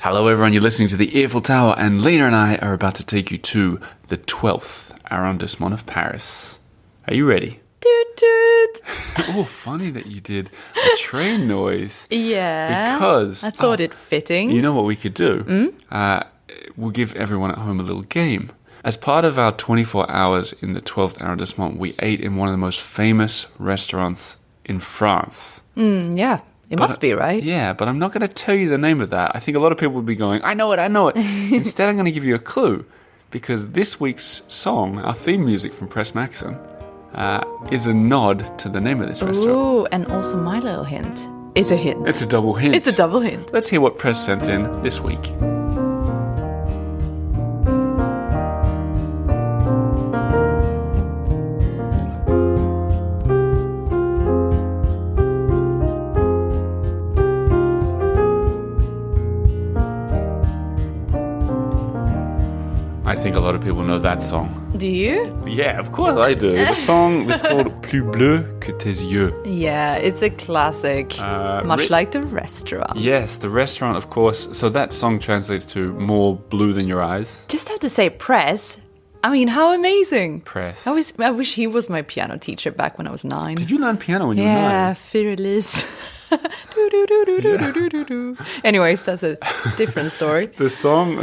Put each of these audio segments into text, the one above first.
Hello everyone, you're listening to the Eiffel Tower, and Lena and I are about to take you to the 12th arrondissement of Paris. Are you ready? Toot toot! Oh, funny that you did a train noise. Yeah. Because... I thought it fitting. You know what we could do? We'll give everyone at home a little game. As part of our 24 hours in the 12th arrondissement, we ate in one of the most famous restaurants in France. Yeah. It must be, right? Yeah, but I'm not going to tell you the name of that. I think a lot of people would be going, I know it. Instead, I'm going to give you a clue. Because this week's song, our theme music from Press Maxon, is a nod to the name of this restaurant. Ooh, and also my little hint is a hint. It's a double hint. It's a double hint. Let's hear what Press sent in this week. I think a lot of people know that song. Do you? Yeah, of course I do. The song is called Plus bleu que tes yeux. Yeah, it's a classic. Much like the restaurant. Yes, the restaurant, of course. So that song translates to more blue than your eyes. Just have to say Press. I mean, how amazing. Press. I wish he was my piano teacher back when I was 9. Did you learn piano when you were 9? Yeah, Fearless. Anyways, that's a different story. The song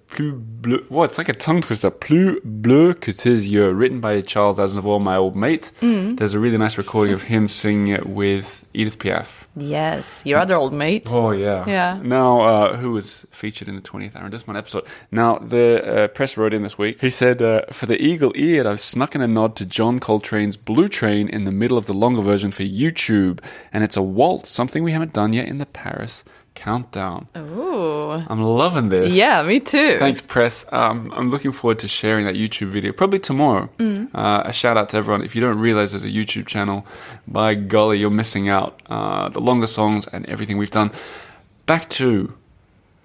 Plus bleu... Well, it's like a tongue twister. Plus bleu que tes yeux, written by Charles Aznavour, my old mate. There's a really nice recording of him singing it with Edith Piaf. Yes, your other old mate. Oh, yeah. Yeah. Now, who was featured in the 20th arrondissement episode. Now, the press wrote in this week. He said, for the eagle ear, I've snuck in a nod to John Coltrane's Blue Train in the middle of the longer version for YouTube. And it's a waltz, something we haven't done yet in the Paris Countdown. Ooh. I'm loving this. Yeah, me too. Thanks, Press. I'm looking forward to sharing that YouTube video, probably tomorrow. A shout out to everyone. If you don't realize there's a YouTube channel, by golly, you're missing out. The longer songs and everything we've done. Back to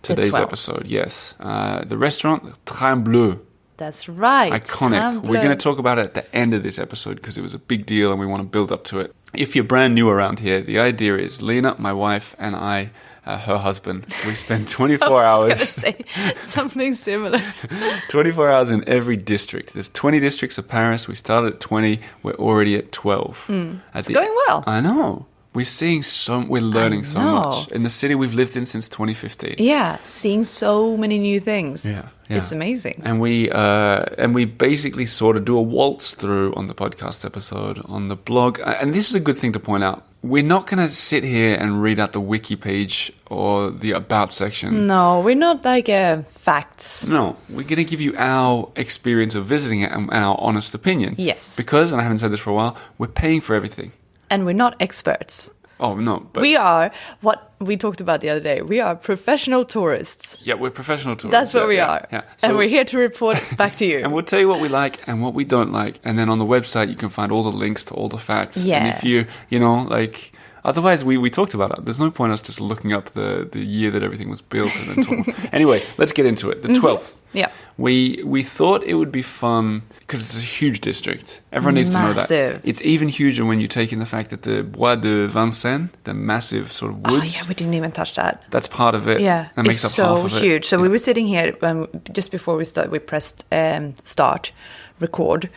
today's episode, yes. The restaurant, Train Bleu. That's right. Iconic. We're going to talk about it at the end of this episode because it was a big deal and we want to build up to it. If you're brand new around here, the idea is Lena, my wife, and I, her husband, we spend 24 hours. I was going to say something similar. 24 hours in every district. There's 20 districts of Paris. We started at 20. We're already at 12. It's going well. I know. We're learning so much. In the city we've lived in since 2015. Yeah, seeing so many new things. Yeah. It's amazing. And we basically sort of do a waltz through on the podcast episode, on the blog. And this is a good thing to point out. We're not going to sit here and read out the wiki page or the about section. No, we're not like facts. No, we're going to give you our experience of visiting it and our honest opinion. Yes. Because, and I haven't said this for a while, we're paying for everything. And we're not experts. Oh, no. But we are what we talked about the other day. We are professional tourists. Yeah, we're professional tourists. That's what we are. Yeah. So, and we're here to report back to you. And we'll tell you what we like and what we don't like. And then on the website, you can find all the links to all the facts. Yeah. And if you know, like... Otherwise, we talked about it. There's no point us just looking up the year that everything was built and then talking. Anyway, let's get into it. The 12th. Yeah. We thought it would be fun because it's a huge district. Everyone needs to know that. It's even huger when you take in the fact that the Bois de Vincennes, the massive sort of woods. Oh, yeah, we didn't even touch that. That's part of it. Yeah. That makes up half of it. So huge. So we were sitting here just before we started. We pressed start, record.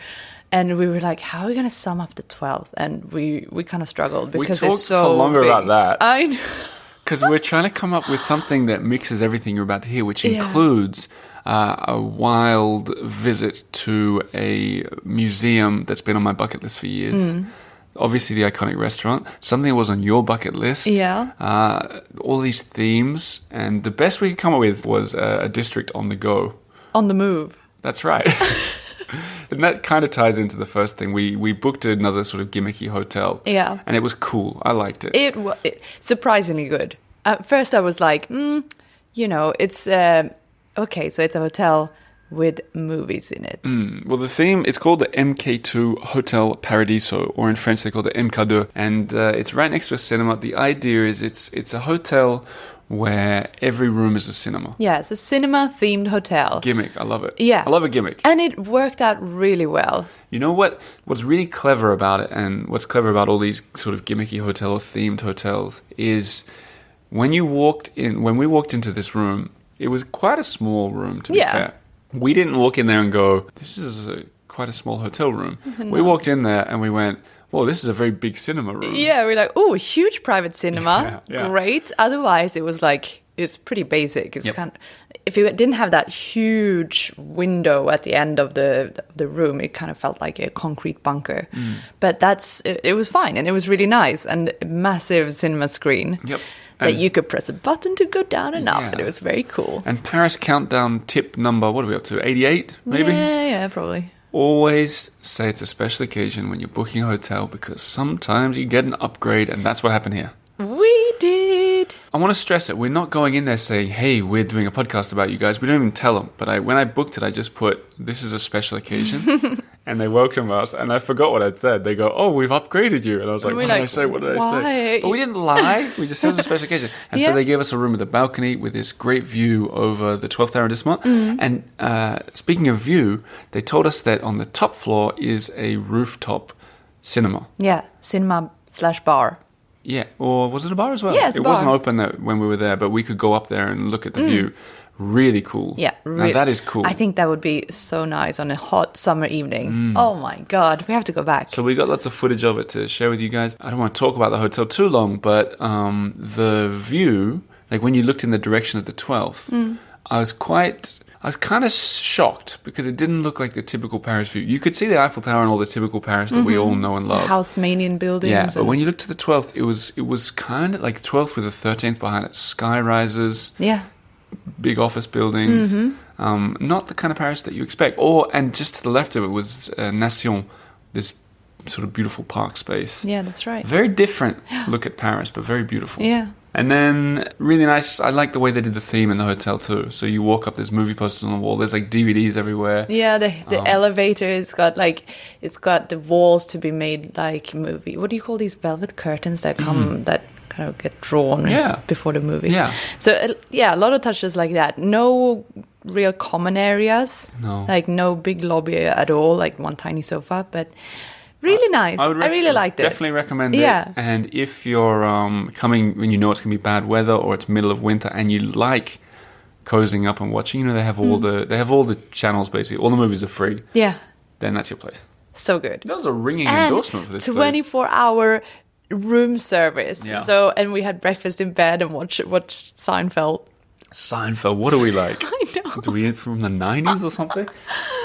And we were like, how are we going to sum up the 12th? And we kind of struggled because it's so We talked for longer big. about that. I know. Because we're trying to come up with something that mixes everything you're about to hear, which includes a wild visit to a museum that's been on my bucket list for years. Obviously, the iconic restaurant. Something that was on your bucket list. Yeah. All these themes. And the best we could come up with was a district on the go. On the move. That's right. And that kind of ties into the first thing. We booked another sort of gimmicky hotel. Yeah. And it was cool. I liked it. It was surprisingly good. At first I was like, it's... okay, so it's a hotel with movies in it. Well, the theme, it's called the MK2 Hotel Paradiso, or in French they call it MK2. And it's right next to a cinema. The idea is it's a hotel where every room is a cinema. Yeah, it's a cinema-themed hotel. Gimmick, I love it. Yeah. I love a gimmick. And it worked out really well. You know what's really clever about it, and what's clever about all these sort of gimmicky hotel or themed hotels, is when we walked into this room, It was quite a small room, to be fair. We didn't walk in there and go, this is quite a small hotel room. No. We walked in there and we went, well, this is a very big cinema room. Yeah, we're like, oh, huge private cinema. Great. Otherwise, it was like, it's pretty basic. It's kind of, if you didn't have that huge window at the end of the room, it kind of felt like a concrete bunker. But it was fine, and it was really nice, and a massive cinema screen. That you could press a button to go down and up, and it was very cool. And Paris Countdown tip number, what are we up to, 88 maybe? Yeah, probably. Always say it's a special occasion when you're booking a hotel, because sometimes you get an upgrade, and that's what happened here. We did. I want to stress it. We're not going in there saying, hey, we're doing a podcast about you guys. We don't even tell them. But when I booked it, I just put, this is a special occasion. And they welcome us. And I forgot what I'd said. They go, oh, we've upgraded you. And I was like, what did I say? What did I say? But we didn't lie. We just said it was a special occasion. And so they gave us a room with a balcony with this great view over the 12th arrondissement. And speaking of view, they told us that on the top floor is a rooftop cinema. Yeah, cinema/bar. Yeah, or was it a bar as well? Yeah, it's a bar. Wasn't open when we were there, but we could go up there and look at the view. Really cool. Yeah, now that is cool. I think that would be so nice on a hot summer evening. Oh my God, we have to go back. So we got lots of footage of it to share with you guys. I don't want to talk about the hotel too long, but the view, like when you looked in the direction of the 12th, I was kind of shocked because it didn't look like the typical Paris view. You could see the Eiffel Tower and all the typical Paris that we all know and love. The Haussmannian buildings. Yeah, but when you look to the 12th, it was kind of like 12th with the 13th behind it. Sky rises. Yeah. Big office buildings. Not the kind of Paris that you expect. And just to the left of it was Nation, this sort of beautiful park space. Yeah, that's right. Very different look at Paris, but very beautiful. Yeah. And then really nice, I like the way they did the theme in the hotel too. So you walk up, there's movie posters on the wall, there's like DVDs everywhere. Yeah, the elevator, it's got the walls to be made like movie. What do you call these velvet curtains that come, that kind of get drawn before the movie? Yeah. So a lot of touches like that. No real common areas. No. Like no big lobby at all, like one tiny sofa, but... Really nice. I really liked it. Definitely recommend it. Yeah. And if you're coming when you know it's going to be bad weather or it's middle of winter and you like cozying up and watching, they have all the channels basically. All the movies are free. Yeah. Then that's your place. So good. That was a ringing endorsement for this 24-hour room service. Yeah. So and we had breakfast in bed and watched Seinfeld. Seinfeld, what are we like? I know. Do we from the 90s or something?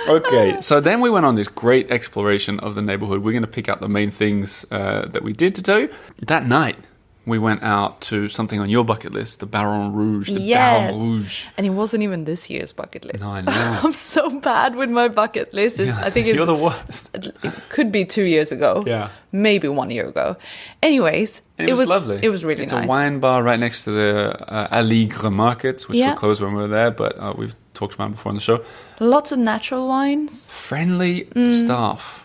Okay, so then we went on this great exploration of the neighborhood. We're going to pick out the main things that we did to tell you. That night, we went out to something on your bucket list, the Baron Rouge. Baron Rouge. And it wasn't even this year's bucket list. No, I know. I'm so bad with my bucket list. I think you're the worst. It could be 2 years ago. Yeah. Maybe 1 year ago. Anyways, it was lovely. It was really nice. It's a wine bar right next to the Aligre markets, which were closed when we were there, but we've talked about it before on the show. Lots of natural wines. Friendly staff.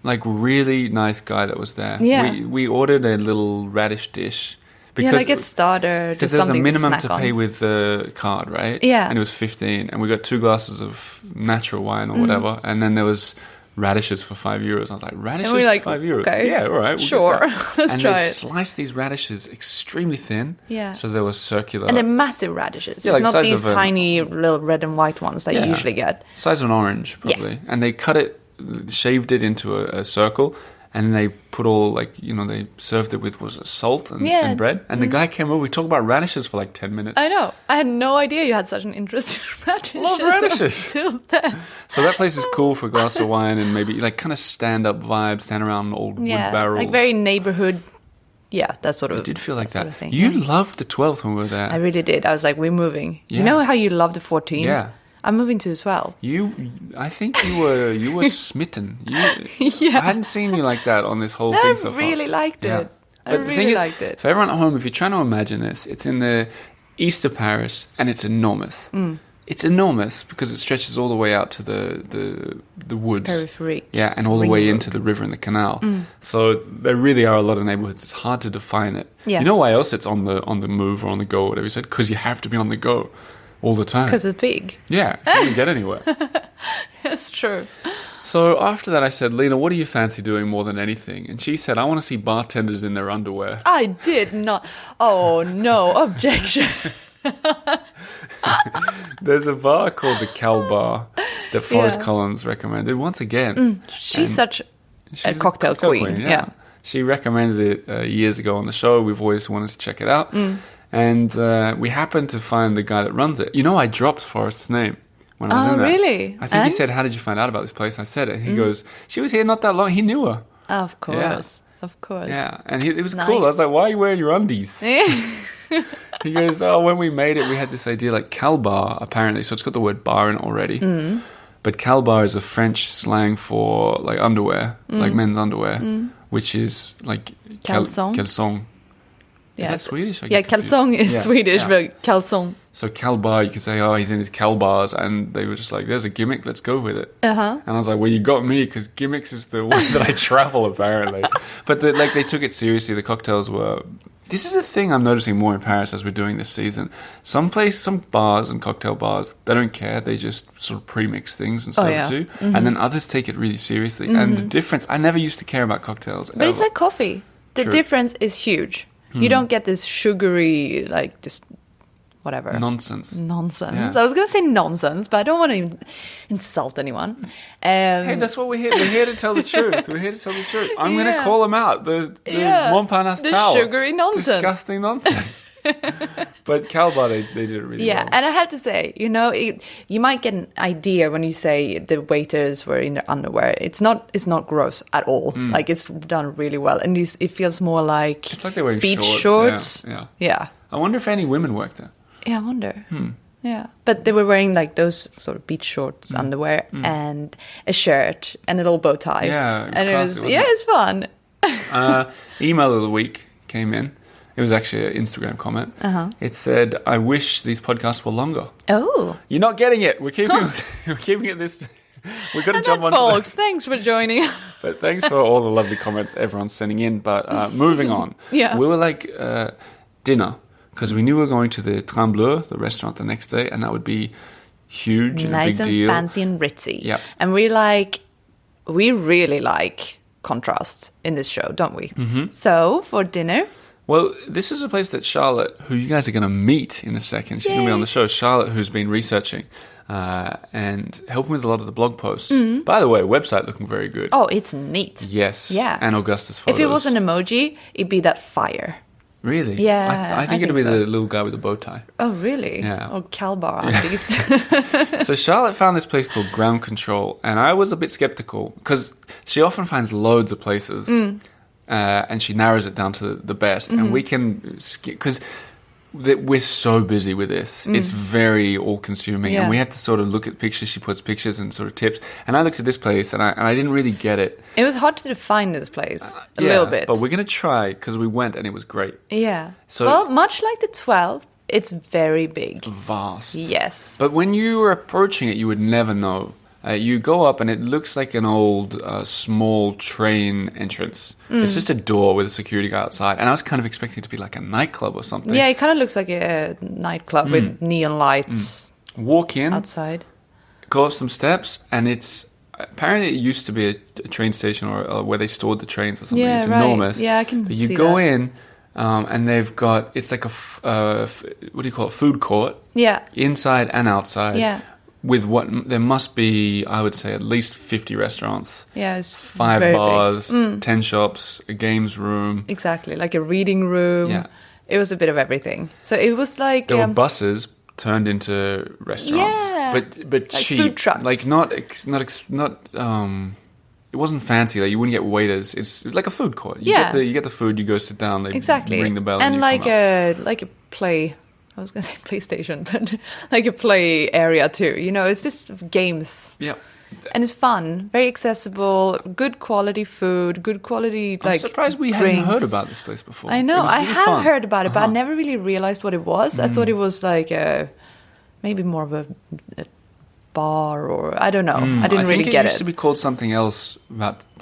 Like, really nice guy that was there. Yeah. We ordered a little radish dish. Because, like a starter. Because there's a minimum to pay with the card, right? Yeah. And it was 15. And we got 2 glasses of natural wine or whatever. And then there was radishes for €5. I was like, radishes for €5? Okay. Yeah, all right. Sure. Let's try it. And they sliced these radishes extremely thin. Yeah. So they were circular. And they're massive radishes. Yeah, it's like not these tiny little red and white ones that you usually get. Size of an orange, probably. Yeah. And they shaved it into a circle. And they put they served it with, salt and bread. And the guy came over, we talked about radishes for like 10 minutes. I know. I had no idea you had such an interest in radishes. Love radishes. Until then. So that place is cool for a glass of wine and maybe like kind of stand-up vibe, stand around old wood barrels. Like very neighborhood. Yeah, that sort of. It did feel like that. Sort of thing. You loved the 12th when we were there. I really did. I was like, we're moving. Yeah. You know how you love the 14th? Yeah. I'm moving to as well. I think you were smitten. I hadn't seen you like that on this whole thing so far. I really liked it. But the thing is, for everyone at home, if you're trying to imagine this, it's in the east of Paris and it's enormous. It's enormous because it stretches all the way out to the woods. Periphery. Yeah, and all the way into the river and the canal. So there really are a lot of neighborhoods. It's hard to define it. Yeah. You know why else it's on the move or on the go, or whatever you said? Because you have to be on the go. All the time. Because it's big. Yeah, you can't get anywhere. That's true. So after that I said, Lena, what do you fancy doing more than anything? And she said, I want to see bartenders in their underwear. I did not. Oh, no. Objection. There's a bar called the Cal Bar that Forrest Collins recommended once again. She's such a cocktail queen. Yeah. She recommended it years ago on the show. We've always wanted to check it out. And we happened to find the guy that runs it. You know, I dropped Forrest's name when I was in there. Oh, really? I think he said, how did you find out about this place? I said it. He goes, she was here not that long. He knew her. Of course. Yeah. Of course. Yeah, and it was cool. I was like, why are you wearing your undies? He goes, when we made it, we had this idea like Cal Bar, apparently. So it's got the word bar in it already. But Cal Bar is a French slang for like underwear, like men's underwear, which is like caleçon. Is that Swedish? Caleçon is Swedish, but caleçon. So Cal Bar, you could say, he's in his Cal Bars, and they were just like, there's a gimmick, let's go with it. And I was like, well, you got me, because gimmicks is the way that I travel, apparently. But they took it seriously. The cocktails were... This is a thing I'm noticing more in Paris as we're doing this season. Some bars and cocktail bars, they don't care. They just sort of pre-mix things and serve it too. And then others take it really seriously. And the difference... I never used to care about cocktails. But it's like coffee. The difference is huge. You don't get this sugary, like, just whatever. Nonsense. Yeah. I was going to say nonsense, but I don't want to insult anyone. Hey, that's what we're here. We're here to tell the truth. I'm going to call them out. The Montparnasse Tower. The sugary nonsense. Disgusting nonsense. But Cal Bar, they did it really well. Yeah, and I have to say, you might get an idea when you say the waiters were in their underwear. It's not gross at all. Like, it's done really well. And it feels more like... It's like they're wearing beach shorts. Yeah. I wonder if any women work there. Yeah, I wonder. Yeah. But they were wearing, like, those sort of beach shorts, underwear, and a shirt, and a little bow tie. Yeah, it was classy, it's fun. Email of the week came in. It was actually an Instagram comment. It said, I wish these podcasts were longer. Oh. You're not getting it. We're keeping it this... We're going to jump on folks, thanks for joining. But thanks for all the lovely comments everyone's sending in. But moving on. Yeah. We were like dinner, because we knew we were going to the Trembleur, the restaurant, the next day, and that would be huge and a big deal. Nice and fancy and ritzy. Yeah. And we really like contrasts in this show, don't we? So, for dinner... Well, this is a place that Charlotte, who you guys are going to meet in a second, she's going to be on the show. Charlotte, who's been researching and helping with a lot of the blog posts. By the way, website looking very good. Oh, it's neat. Yes. Yeah. And Augustus photos. If it was an emoji, it'd be that fire. Really? Yeah. I think it'd be the little guy with the bow tie. Oh, really? Yeah. Or Cal Bar, at least. So Charlotte found this place called Ground Control, and I was a bit skeptical because she often finds loads of places. And she narrows it down to the best. And we can... Because we're so busy with this. It's very all-consuming. And we have to sort of look at pictures. She puts pictures and sort of tips. And I looked at this place, and I didn't really get it. It was hard to define this place a little bit. But we're going to try, because we went, and it was great. Yeah. So, well, much like the 12th, it's very big. Vast. Yes. But when you were approaching it, you would never know. You go up and it looks like an old small train entrance. It's just a door with a security guy outside. And I was kind of expecting it to be like a nightclub or something. Yeah, it kind of looks like a nightclub with neon lights. Walk in. Outside. Go up some steps and it's... Apparently it used to be a train station or where they stored the trains or something. Yeah, it's right. enormous. Yeah, I can but see you go that. in and they've got... It's like a... what do you call it? Food court. Yeah. Inside and outside. Yeah. With there must be, I would say, at least 50 restaurants. Yeah, it's 5 very bars, big. 10 shops, a games room. Exactly, like a reading room. Yeah. It was a bit of everything. So it was like... There were buses turned into restaurants. Yeah. But like cheap. Food trucks. Like not it wasn't fancy. Like you wouldn't get waiters. It's like a food court. You get the food, you go sit down, they ring the bell and you like come a play... I was going to say PlayStation, but like a play area too. It's just games. Yeah. And it's fun, very accessible, good quality food, good quality I'm surprised we hadn't heard about this place before. I know. I have fun. heard about it, but I never really realized what it was. I thought it was like maybe more of a bar or I don't know. I didn't really get it. It used to be called something else.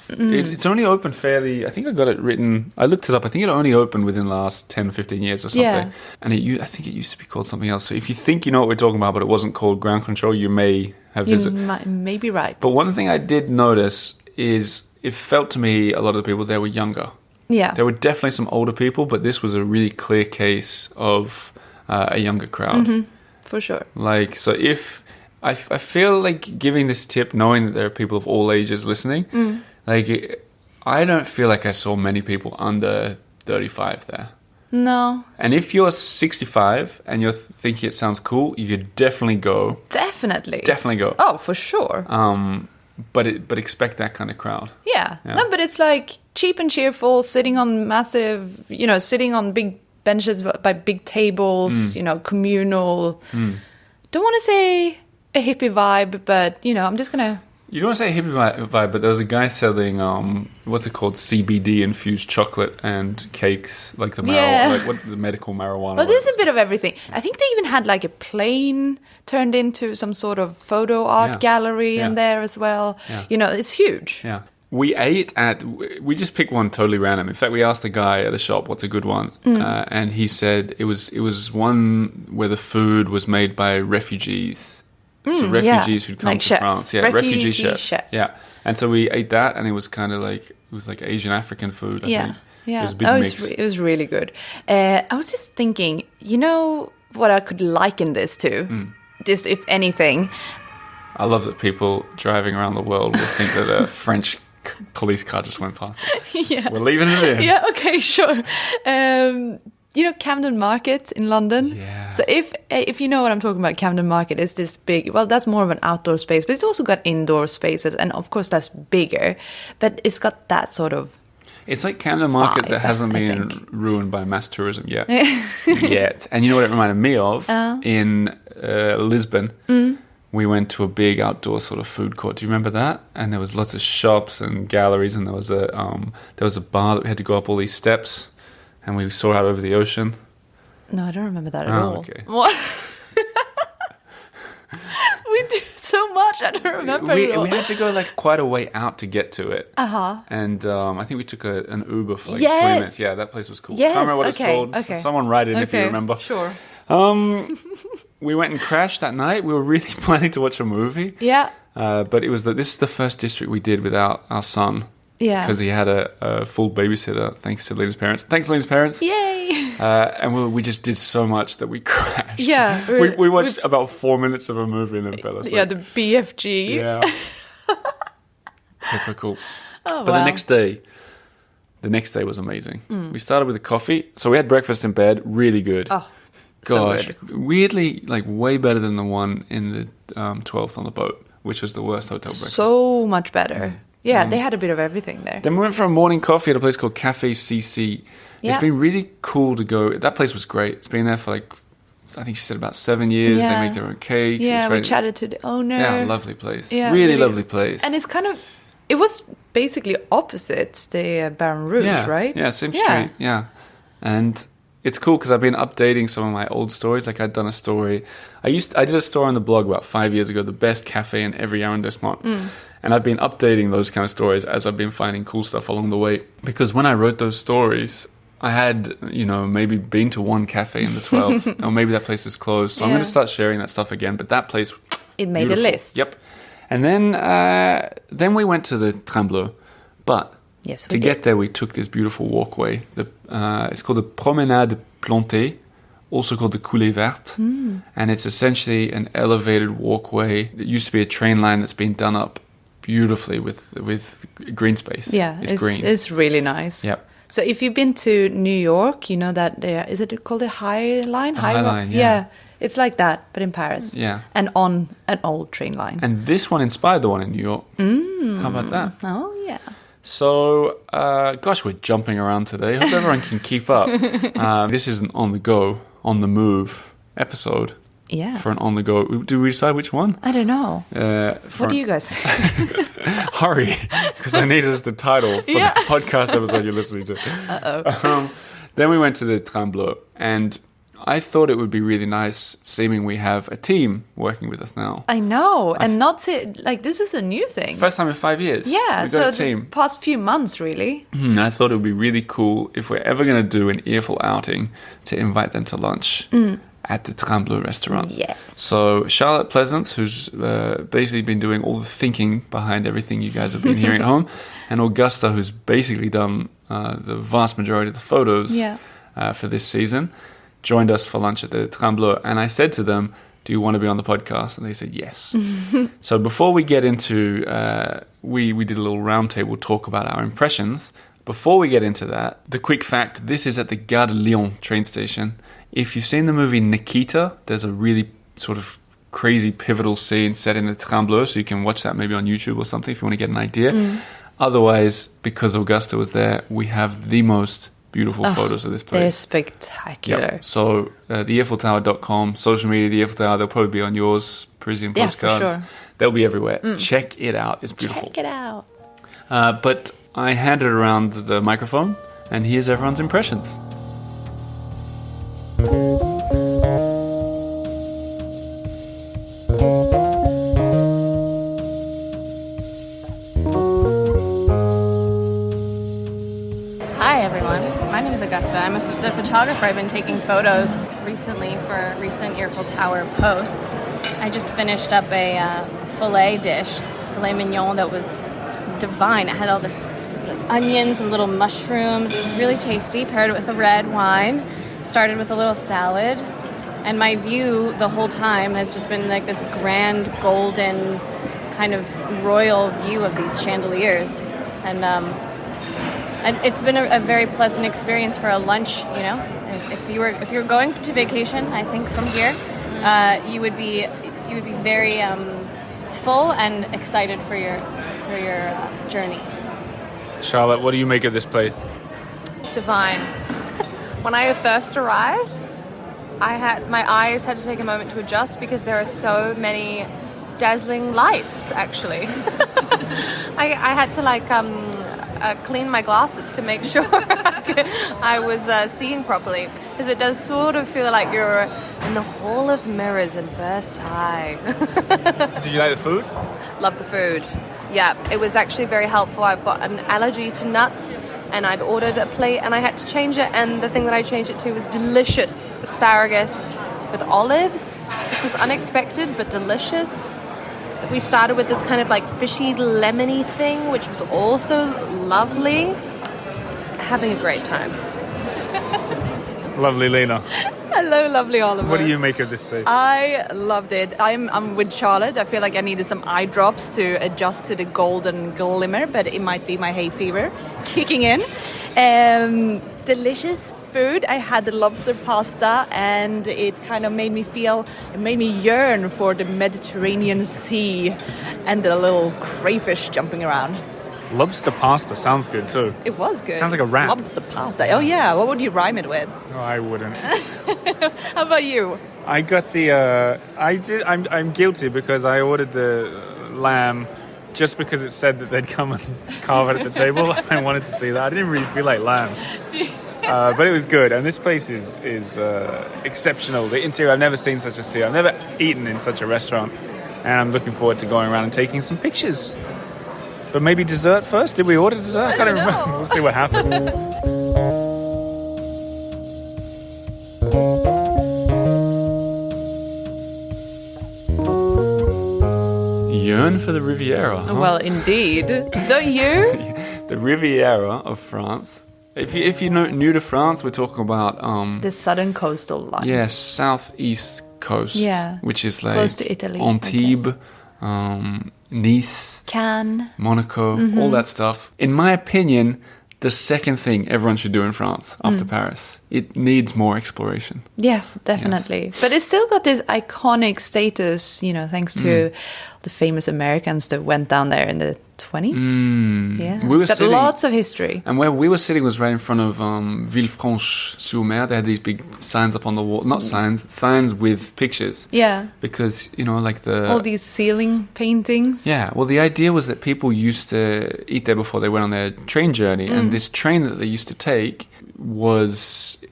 It's only open fairly... I think I got it written... I looked it up. I think it only opened within the last 10, 15 years or something. Yeah. And I think it used to be called something else. So if you think you know what we're talking about, but it wasn't called Ground Control, you may have visited. You may be right. But one thing I did notice is it felt to me a lot of the people there were younger. Yeah. There were definitely some older people, but this was a really clear case of a younger crowd. for sure. Like, so if I feel like giving this tip, knowing that there are people of all ages listening, like I don't feel like I saw many people under 35 there. No. And if you're 65 and you're thinking it sounds cool, you could definitely go. Definitely go. Oh, for sure. But expect that kind of crowd. Yeah. No, but it's like cheap and cheerful, sitting on massive, sitting on big benches by big tables, communal. Don't want to say a hippie vibe, but, I'm just going to... You don't want to say hippie vibe, but there was a guy selling, what's it called, CBD-infused chocolate and cakes, like the the medical marijuana. Well, there's a bit of everything. I think they even had like a plane turned into some sort of photo art gallery in there as well. Yeah. It's huge. Yeah. We just picked one totally random. In fact, we asked the guy at the shop, what's a good one? And he said it was one where the food was made by refugees. So refugees who'd come like to chefs. France. Yeah, refugee chefs. Yeah. And so we ate that, and it was kind of like, Asian African food, I think. Yeah. It was a big mix. It was really good. I was just thinking, what I could liken this to? Just if anything. I love that people driving around the world will think that a French police car just went past them. Yeah. We're leaving it in. Yeah, okay, sure. Camden Market in London? Yeah. So if you know what I'm talking about, Camden Market is this big... Well, that's more of an outdoor space, but it's also got indoor spaces. And, of course, that's bigger. But it's got that sort of... It's like Camden Market that hasn't been ruined by mass tourism yet. Yet. And you know what it reminded me of? In Lisbon, we went to a big outdoor sort of food court. Do you remember that? And there was lots of shops and galleries, and there was a bar that we had to go up all these steps. And we saw out over the ocean. No, I don't remember that at all. Okay. What? We did so much. I don't remember it all. We had to go like quite a way out to get to it. And I think we took an Uber for like 20 minutes. Yeah, that place was cool. Yes, I can't remember what it's called. Okay. Someone write in if you remember. Sure. We went and crashed that night. We were really planning to watch a movie. Yeah. But this is the first district we did without our son. Yeah. Because he had a full babysitter, thanks to Lena's parents. Thanks, Lena's parents. Yay! And we just did so much that we crashed. Yeah. We watched about 4 minutes of a movie and then fell asleep. Yeah, the BFG. Yeah. Typical. Oh, but the next day was amazing. We started with a coffee. So we had breakfast in bed, really good. Oh, gosh. So good. Weirdly, like way better than the one in the 12th on the boat, which was the worst hotel breakfast. So much better. Yeah, they had a bit of everything there. Then we went for a morning coffee at a place called Cafe CC. Yeah. It's been really cool to go. That place was great. It's been there for I think she said about 7 years. Yeah. They make their own cakes. Yeah, we chatted to the owner. Yeah, lovely place. Yeah, really lovely place. And it was basically opposite the Baron Rouge, right? Yeah, same street. Yeah. And it's cool because I've been updating some of my old stories. Like I'd done a story. I did a story on the blog about 5 years ago, the best cafe in every arrondissement. And I've been updating those kind of stories as I've been finding cool stuff along the way. Because when I wrote those stories, I had, maybe been to one cafe in the 12th. Or maybe that place is closed. So I'm going to start sharing that stuff again. But that place... It made beautiful. A list. Yep. And then we went to the Train Bleu. But to get there, we took this beautiful walkway. It's called the Promenade Plantée, also called the Coulée Verte. And it's essentially an elevated walkway. It used to be a train line that's been done up beautifully with green space. Yeah, it's green. It's really nice. Yep. So if you've been to New York, you know that is it called the High Line? High Line, yeah. It's like that, but in Paris. Yeah. And on an old train line. And this one inspired the one in New York. How about that? Oh, yeah. So, gosh, we're jumping around today. Hope everyone can keep up. This is an on-the-go, on-the-move episode. Yeah. For an on-the-go. Do we decide which one? I don't know. What do you guys think? Hurry, because I need it as the title for the podcast episode you're listening to. Uh-oh. Then we went to the Train Bleu, and I thought it would be really nice, seeming we have a team working with us now. I know, and this is a new thing. First time in 5 years. Yeah, we got a team. The past few months, really. I thought it would be really cool if we're ever going to do an earful outing to invite them to lunch at the Train Bleu restaurant. Yes. So Charlotte Pleasance, who's basically been doing all the thinking behind everything you guys have been hearing at home, and Augusta, who's basically done the vast majority of the photos for this season, joined us for lunch at the Train Bleu. And I said to them, do you want to be on the podcast? And they said yes. So before we get into, we did a little roundtable talk about our impressions. Before we get into that, the quick fact, this is at the Gare de Lyon train station. If you've seen the movie Nikita, there's a really sort of crazy pivotal scene set in the Train Bleu, so you can watch that maybe on YouTube or something if you want to get an idea. Otherwise, because Augusta was there, we have the most beautiful photos of this place. They're spectacular. Yep. So theeiffeltower.com, social media, the Eiffel Tower, they'll probably be on yours, Parisian postcards. For sure. They'll be everywhere. Check it out. It's beautiful. Check it out. But I handed around the microphone, and here's everyone's impressions. I'm the photographer. I've been taking photos recently for recent Eiffel Tower posts. I just finished up a filet mignon that was divine. It had all this onions and little mushrooms. It was really tasty, paired it with a red wine. Started with a little salad. And my view the whole time has just been like this grand golden kind of royal view of these chandeliers. And it's been a very pleasant experience for a lunch. You know, if you were going to vacation, I think from here, you would be very full and excited for your journey. Charlotte, what do you make of this place? Divine. When I first arrived, my eyes had to take a moment to adjust because there are so many dazzling lights. Actually, I had to clean my glasses to make sure I was seeing properly, because it does sort of feel like you're in the Hall of Mirrors in Versailles. Did you like the food? Love the food. Yeah, it was actually very helpful. I've got an allergy to nuts, and I'd ordered a plate and I had to change it, and the thing that I changed it to was delicious asparagus with olives. This was unexpected but delicious. We started with this kind of like fishy lemony thing, which was also lovely. Having a great time. Lovely Lena. Hello, lovely Oliver. What do you make of this place? I loved it. I'm with Charlotte. I feel like I needed some eye drops to adjust to the golden glimmer, but it might be my hay fever kicking in. Delicious food. I had the lobster pasta, and it kind of made me yearn for the Mediterranean Sea and the little crayfish jumping around. Lobster pasta sounds good too. It was good. Sounds like a wrap. Lobster pasta. Oh yeah. What would you rhyme it with? No, I wouldn't. How about you? I got the. I'm guilty because I ordered the lamb just because it said that they'd come and carve it at the table. I wanted to see that. I didn't really feel like lamb. But it was good, and this place is exceptional. The interior, I've never seen such a sea. I've never eaten in such a restaurant, and I'm looking forward to going around and taking some pictures. But maybe dessert first? Did we order dessert? I can't even remember. We'll see what happens. Yearn for the Riviera, huh? Well, indeed. Don't you? The Riviera of France. If you're new to France, we're talking about the southern coastal line. Yes, southeast coast. Yeah, which is like close to Italy, Antibes, Nice, Cannes, Monaco, all that stuff. In my opinion, the second thing everyone should do in France after Paris. It needs more exploration. Yeah, definitely. Yes. But it's still got this iconic status, you know, thanks to the famous Americans that went down there in the 20s. Yeah, it's got lots of history. And where we were sitting was right in front of Villefranche-sur-Mer. They had these big signs up on the wall. Not signs with pictures. Yeah. Because, you know, like all these ceiling paintings. Yeah. Well, the idea was that people used to eat there before they went on their train journey. And this train that they used to take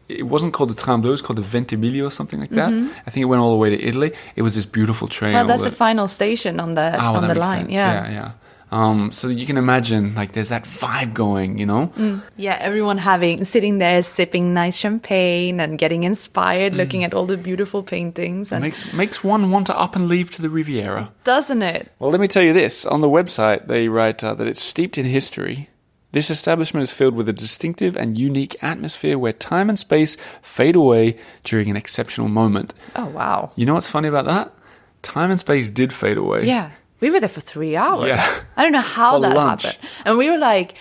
it wasn't called the Train Bleu, it was called the Ventimiglia or something like that. I think it went all the way to Italy. It was this beautiful train. Well, that's the final station on the line. Sense. Yeah. So you can imagine, like, there's that vibe going, you know? Yeah, everyone sitting there sipping nice champagne and getting inspired, looking at all the beautiful paintings. And makes one want to up and leave to the Riviera. Doesn't it? Well, let me tell you this. On the website, they write that it's steeped in history This establishment is filled with a distinctive and unique atmosphere where time and space fade away during an exceptional moment. Oh, wow. You know what's funny about that? Time and space did fade away. Yeah. We were there for 3 hours. Yeah. I don't know how For that lunch. happened. And we were like,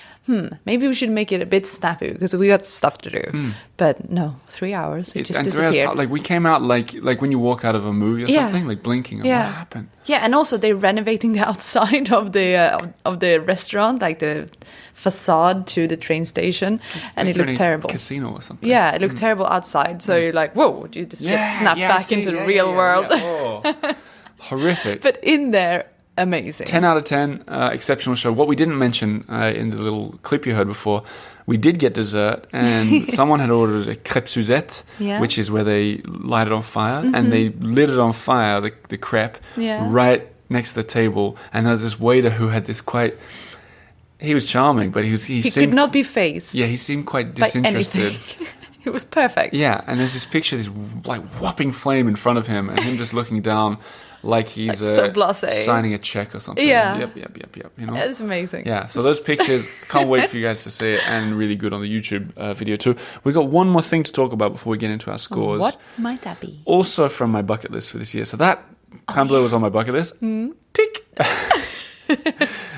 maybe we should make it a bit snappy because we got stuff to do. But no, 3 hours. It just disappeared. Like we came out like when you walk out of a movie or Yeah. something, like blinking. And Yeah. what happened? Yeah, and also they're renovating the outside of the restaurant, like the facade to the train station, and Like it you're in looked a terrible. Casino or something. Yeah, it looked terrible outside. So you're like, whoa, you just get snapped back into the real world. Oh, horrific. But in there, amazing. 10 out of 10, exceptional show. What we didn't mention in the little clip you heard before, we did get dessert, and someone had ordered a crêpe Suzette, which is where they light it on fire, and they lit it on fire, the crêpe, right next to the table. And there was this waiter who had this he was charming, but he seemed, could not be phased. Yeah, he seemed quite by disinterested. anything. It was perfect. Yeah, and there's this picture, this like whopping flame in front of him, and him just looking down like he's Like so blasé. signing a check or something. Yeah. Yep. You know, It's amazing. yeah. So those pictures, can't wait for you guys to see it, and really good on the YouTube video too. We got one more thing to talk about before we get into our scores. What might that be? Also from my bucket list for this year. So that Crème Bleue was on my bucket list. Tick.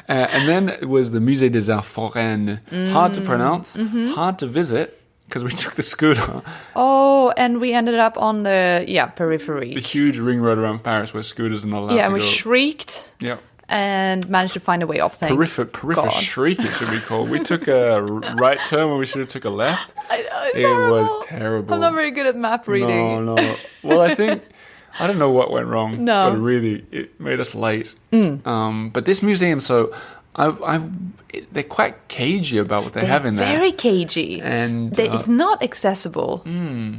And then it was the Musée des Arts Foraines. Hard to pronounce, hard to visit, because we took the scooter. Oh, and we ended up on the periphery. The huge ring road around Paris where scooters are not allowed Yeah, to and we go. shrieked Yeah. and managed to find a way off. Thank Peripher God. shriek, it should be called. We took a right turn when we should have took a left. I know, it's It horrible. was terrible. I'm not very good at map reading. No. Well, I don't know what went wrong. No. But really, it made us late. But this museum, so they're quite cagey about what they have in there. Very cagey. And it's not accessible,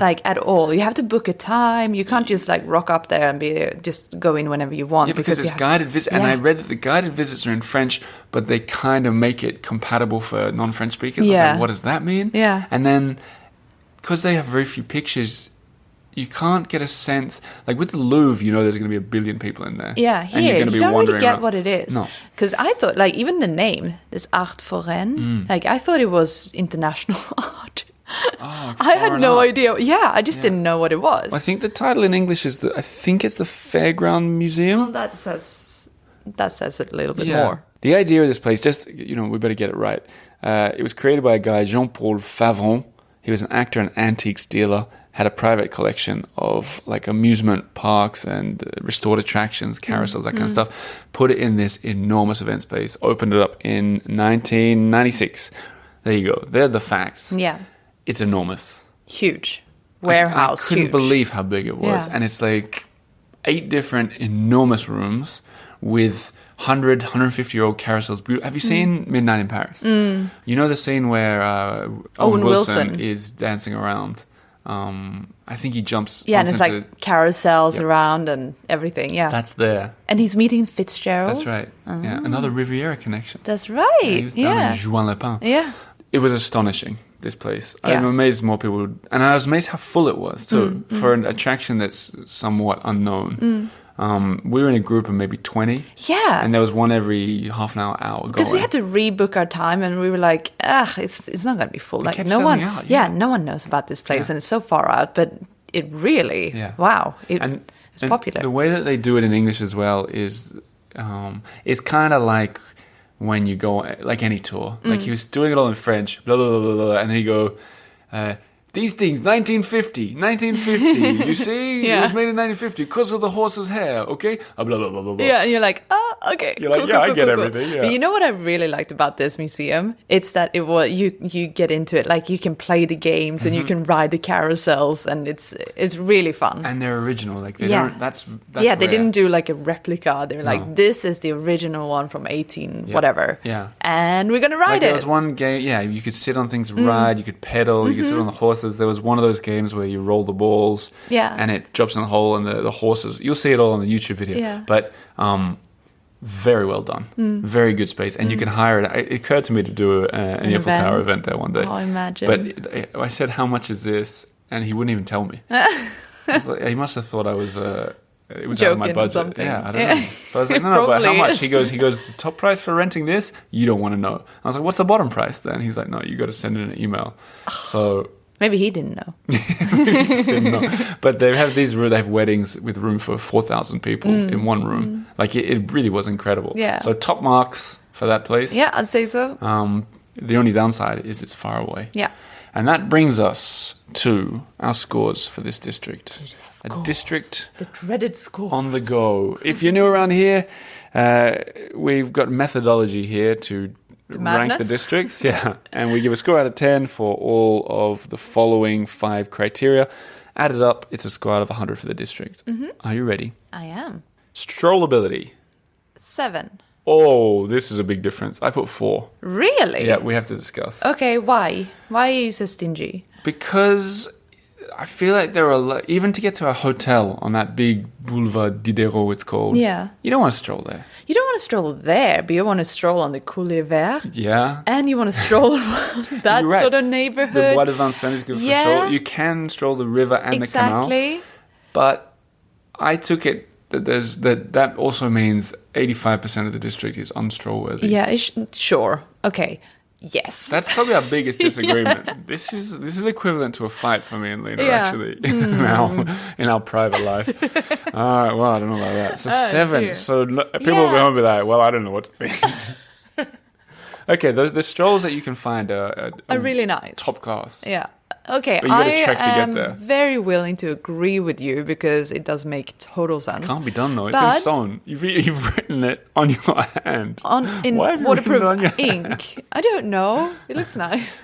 like at all. You have to book a time. You can't just like rock up there and just go in whenever you want. yeah, because it's guided visit, and I read that the guided visits are in French, but they kind of make it compatible for non-French speakers. I was Yeah. like, what does that mean? Yeah. And then, because they have very few pictures, you can't get a sense. Like with the Louvre, you know there's going to be a billion people in there. Yeah, and you're here gonna you be don't really wandering get around. what it is. No. Because I thought, like, even the name, this Art Foraine, like I thought it was international art. Oh, I had foreign no art. idea. Yeah, I just didn't know what it was. I think the title in English is I think it's the Fairground Museum. Well, that says it a little bit more. The idea of this place, just, we better get it right. It was created by a guy, Jean-Paul Favron. He was an actor and antiques dealer, had a private collection of like amusement parks and restored attractions, carousels, that kind of stuff. Put it in this enormous event space, opened it up in 1996. There you go. They're the facts. Yeah. It's enormous. Huge. Warehouse, I couldn't huge. believe how big it was. Yeah. And it's like 8 different enormous rooms with 150-year-old carousels. Have you seen Midnight in Paris? You know the scene where Owen Wilson is dancing around? I think he jumps. Yeah, and bumps it's into- like carousels around and everything. Yeah. That's there. And he's meeting Fitzgerald. That's right. Yeah, another Riviera connection. That's right. Yeah, he was down Yeah. in Juan Lepin. Yeah. It was astonishing, this place. Yeah. I'm amazed more people would, and I was amazed how full it was too, for an attraction that's somewhat unknown. We were in a group of maybe 20. Yeah. And there was one every half an hour Because we going. had to rebook our time, and we were like, it's not going to be full. Like kept no one, selling out, no one knows about this place, Yeah. and it's so far out. But it really, wow, it's popular. The way that they do it in English as well is, it's kind of like when you go, like any tour. Like he was doing it all in French, blah, blah, blah, blah, blah, and then he go, these things, 1950, you see? Yeah. It was made in 1950 because of the horse's hair, okay? Blah, blah, blah, blah, blah. Yeah, and you're like, oh, okay. You're like, yeah, I get everything, yeah. But you know what I really liked about this museum? It's that it was you get into it, like you can play the games and you can ride the carousels, and it's really fun. And they're original, like they Yeah. don't, that's they rare. didn't do like a replica. They were like, No. this is the original one from 18 whatever. Yeah. And we're going to Like ride there it. was one game, you could sit on things, ride, you could pedal, you could sit on the horses. There was one of those games where you roll the balls, Yeah. and it drops in the hole, and the horses. You'll see it all on the YouTube video. Yeah. But very well done, very good space, and you can hire it. It occurred to me to do an Eiffel event. Tower event there one day. Oh, imagine. But I said, "How much is this?" And he wouldn't even tell me. It's like, he must have thought I was it was out of my Joking or budget. something. Yeah, I don't know. But I was like, no, but how much? He goes, the top price for renting this, you don't want to know. I was like, what's the bottom price then? He's like, no, you got to send in an email. So Maybe he didn't know. he just didn't know. But they have weddings with room for 4,000 people in one room. Like it really was incredible. Yeah. So top marks for that place. Yeah, I'd say so. The only downside is it's far away. Yeah. And that brings us to our scores for this district. A district The dreaded score. on the go. If you're new around here, we've got methodology here to rank the districts. Yeah. And we give a score out of 10 for all of the following 5 criteria. Added up, it's a score out of 100 for the district. Are you ready? I am. Strollability. 7. Oh, this is a big difference. I put 4. Really? Yeah, we have to discuss. Okay, why? Why are you so stingy? Because I feel like there are even to get to a hotel on that big Boulevard Diderot, it's called. Yeah. You don't want to stroll there. You don't want to stroll there, but you want to stroll on the Coulee Vert. Yeah. And you want to stroll around that You're right. sort of The neighborhood. Bois de Vincennes is good for Yeah. sure. You can stroll the river and the canal. Exactly. But I took it that that also means 85% of the district is unstroll-worthy. Yeah, sure. Okay. Yes. That's probably our biggest disagreement. This is equivalent to a fight for me and Lena, Yeah. actually, in our private life. Well, I don't know about that. So 7. dear. So people will go home and be like, well, I don't know what to think. Okay, the strolls that you can find are really nice. top class. Yeah. Okay, But you gotta I trek to get am there. very willing to agree with you because it does make total sense. Can't be done though. It's But- in stone. You've written it on your hand. In Why have you written waterproof it on your ink. I don't know. It looks nice.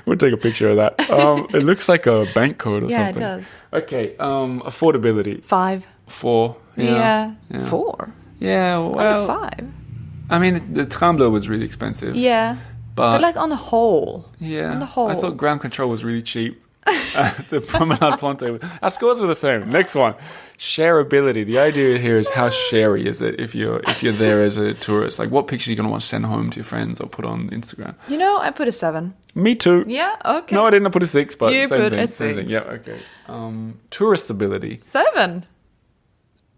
We'll take a picture of that. It looks like a bank code or Yeah, it something. does. Okay, affordability. 5. 4. Yeah. 4. Yeah, well, 5. I mean, the Trembler was really expensive. Yeah. But But like on the whole. yeah, on the whole. I thought ground control was really cheap. The Promenade Plante. Our scores were the same. Next one, shareability. The idea here is how sharey is it if you're there as a tourist? Like, what picture are you going to want to send home to your friends or put on Instagram? You know, I put a 7. Me too. Yeah, okay. No, I didn't. I put a 6, but You same put thing. a Same thing. 6. Yeah, okay. Touristability. 7.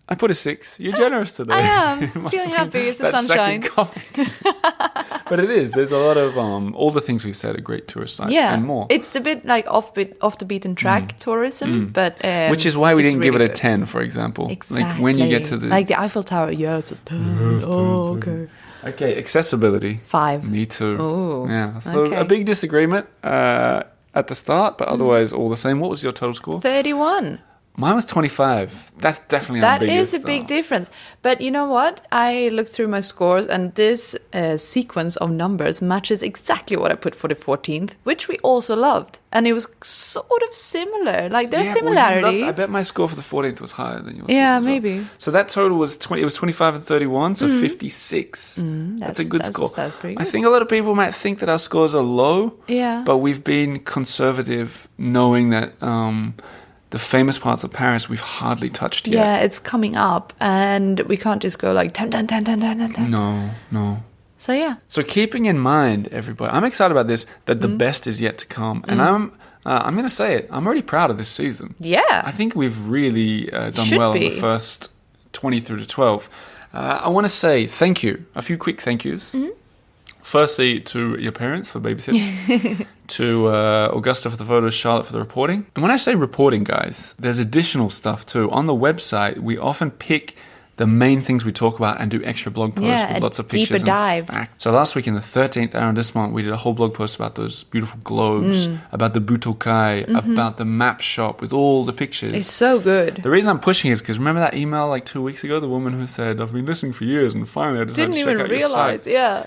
I put a 6. You're generous today. I am. It must Feeling have been happy. It's the that sunshine. second coffee. But it is. There's a lot of all the things we said are great tourist sites Yeah. and more. It's a bit like off the beaten track tourism, but Which is why we it's didn't give it really a good. 10, for example. Exactly. Like when you get to the like the Eiffel Tower, yeah, it's a 10. Oh, okay. Okay, accessibility. 5. Me too. Oh, Yeah. So okay. a big disagreement at the start, but otherwise all the same. What was your total score? 31. Mine was 25. That's definitely our That biggest. is a big difference. But you know what? I looked through my scores, and this sequence of numbers matches exactly what I put for the 14th, which we also loved. And it was sort of similar. Like, there's similarities. I bet my score for the 14th was higher than yours. Yeah, as well. maybe. So that total was 20. It was 25 and 31, so 56. That's a good score. That's pretty I good. think a lot of people might think that our scores are low. Yeah. But we've been conservative, knowing that the famous parts of Paris we've hardly touched yet. Yeah, it's coming up, and we can't just go like 10, 10, 10, 10, 10, 10, 10. No. So yeah. So keeping in mind, everybody, I'm excited about this, that the best is yet to come. And I'm going to say it, I'm already proud of this season. Yeah. I think we've really done Should well in be. the first 20 through to 12. I want to say thank you, a few quick thank yous. Firstly, to your parents for babysitting, to Augusta for the photos, Charlotte for the reporting. And when I say reporting, guys, there's additional stuff too. On the website, we often pick the main things we talk about and do extra blog posts Yeah, with a lots of deeper pictures dive. and facts. So last week in the 13th arrondissement, we did a whole blog post about those beautiful globes, about the Butokai, about the map shop with all the pictures. It's so good. The reason I'm pushing is because remember that email like 2 weeks ago, the woman who said, I've been listening for years and finally I decided Didn't to check even out your site. realize. Yeah.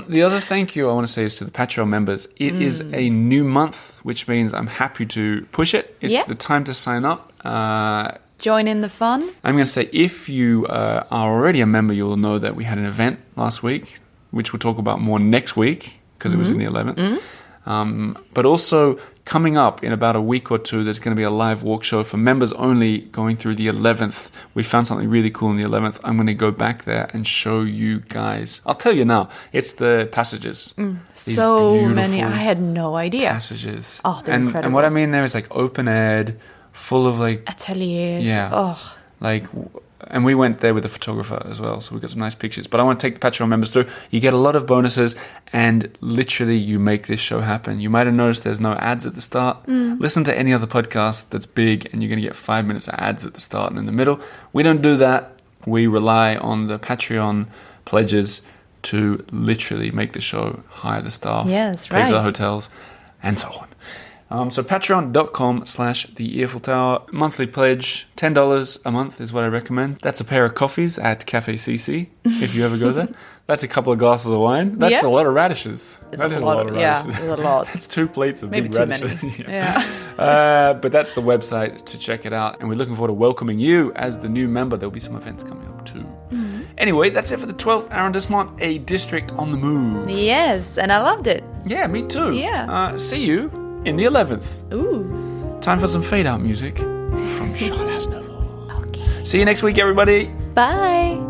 The other thank you I want to say is to the Patreon members. It is a new month, which means I'm happy to push it. It's Yeah. the time to sign up. Join in the fun. I'm going to say if you are already a member, you'll know that we had an event last week, which we'll talk about more next week because it was in the 11th. But also coming up in about a week or two, there's going to be a live walk show for members only going through the 11th. We found something really cool in the 11th. I'm going to go back there and show you guys. I'll tell you now, it's the passages. These So beautiful many. I had no idea. passages. Oh, they're and incredible. what I mean there is like open-aired, full of like ateliers. Yeah. Oh. Like, and we went there with a photographer as well, so we got some nice pictures. But I want to take the Patreon members through. You get a lot of bonuses, and literally you make this show happen. You might have noticed there's no ads at the start. Listen to any other podcast that's big, and you're going to get 5 minutes of ads at the start and in the middle. We don't do that. We rely on the Patreon pledges to literally make the show, hire the staff, pay for the hotels, and so on. So patreon.com/The Earful Tower. Monthly pledge, $10 a month is what I recommend. That's a pair of coffees at Cafe CC, if you ever go there. That's a couple of glasses of wine. That's a lot of radishes. That is a lot of radishes. Yeah, it's a lot. That's 2 plates of Maybe big too radishes. many. But that's the website to check it out. And we're looking forward to welcoming you as the new member. There'll be some events coming up too. Anyway, that's it for the 12th arrondissement, a district on the move. Yes, and I loved it. Yeah, me too. Yeah. See you in the 11th. Ooh. Time for some fade out music from Charles Aznavour. Okay. See you next week, everybody. Bye.